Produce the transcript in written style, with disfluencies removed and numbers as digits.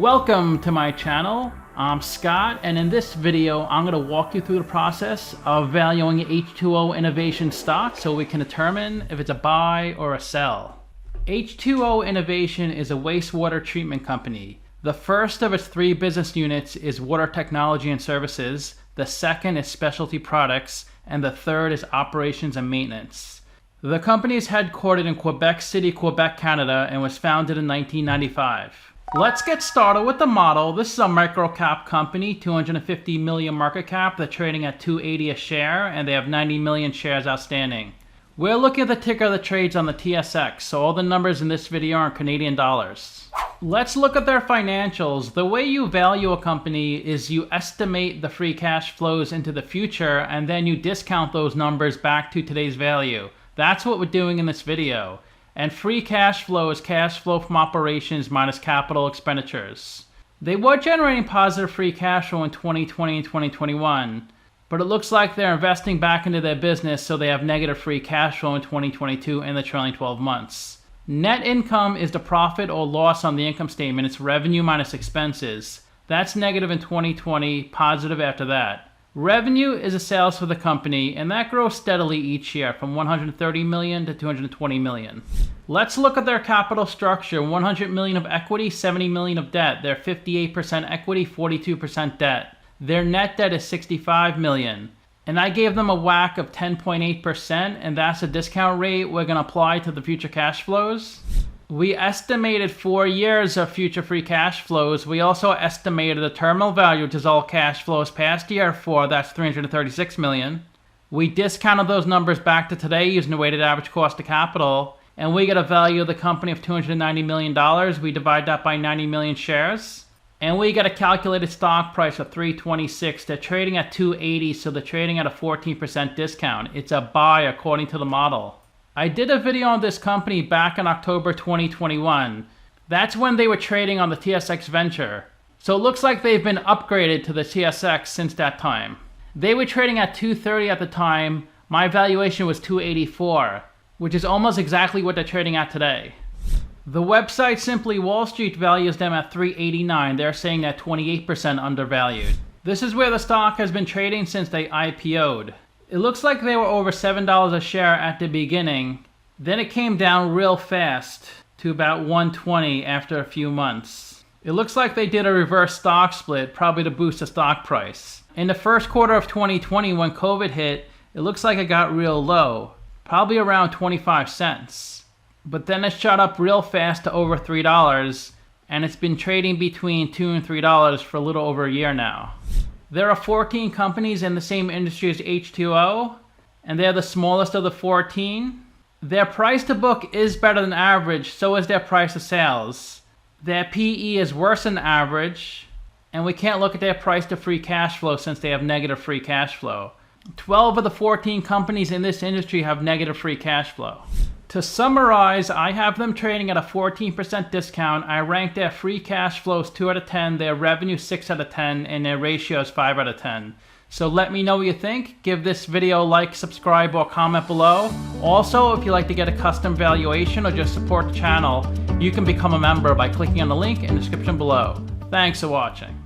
Welcome to my channel. I'm Scott, and in this video I'm going to walk you through the process of valuing H2O Innovation stock so we can determine if it's a buy or a sell. H2O Innovation is a wastewater treatment company. The first of its three business units is water technology and services, the second is specialty products, and the third is operations and maintenance. The company is headquartered in Quebec City, Quebec, Canada, and was founded in 1995. Let's get started with the model. This is a micro-cap company, 250 million market cap. They're trading at $2.80 a share, and they have 90 million shares outstanding. We're looking at the ticker that trades on the TSX, so all the numbers in this video are in Canadian dollars. Let's look at their financials. The way you value a company is you estimate the free cash flows into the future, and then you discount those numbers back to today's value. That's what we're doing in this video. And free cash flow is cash flow from operations minus capital expenditures. They were generating positive free cash flow in 2020 and 2021, but it looks like they're investing back into their business, so they have negative free cash flow in 2022 and the trailing 12 months. Net income is the profit or loss on the income statement. It's revenue minus expenses. That's negative in 2020, positive after that. Revenue is the sales for the company, and that grows steadily each year from 130 million to 220 million. Let's look at their capital structure. 100 million of equity, 70 million of debt. They're 58% equity, 42% debt. Their net debt is 65 million. And I gave them a WACC of 10.8%, and that's a discount rate we're going to apply to the future cash flows. We estimated 4 years of future free cash flows. We also estimated the terminal value, which is all cash flows past year 4, that's 336 million. We discounted those numbers back to today using the weighted average cost of capital, and we get a value of the company of $290 million. We divide that by 90 million shares, and we get a calculated stock price of $326. They're trading at $280, so they're trading at a 14% discount. It's a buy according to the model. I did a video on this company back in October 2021. That's when they were trading on the TSX Venture. So it looks like they've been upgraded to the TSX since that time. They were trading at $230 at the time. My valuation was $284, which is almost exactly what they're trading at today. The website Simply Wall Street values them at $389. They're saying that 28% undervalued. This is where the stock has been trading since they IPO'd. It looks like they were over $7 a share at the beginning. Then it came down real fast to about $120 after a few months. It looks like they did a reverse stock split, probably to boost the stock price. In the first quarter of 2020, when COVID hit, it looks like it got real low, probably around 25 cents. But then it shot up real fast to over $3, and it's been trading between $2 and $3 for a little over a year now. There are 14 companies in the same industry as H2O, and they're the smallest of the 14. Their price to book is better than average, so is their price to sales. Their PE is worse than average, and we can't look at their price to free cash flow since they have negative free cash flow. 12 of the 14 companies in this industry have negative free cash flow. To summarize, I have them trading at a 14% discount. I rank their free cash flows 2 out of 10, their revenue 6 out of 10, and their ratios 5 out of 10. So let me know what you think. Give this video a like, subscribe, or comment below. Also, if you'd like to get a custom valuation or just support the channel, you can become a member by clicking on the link in the description below. Thanks for watching.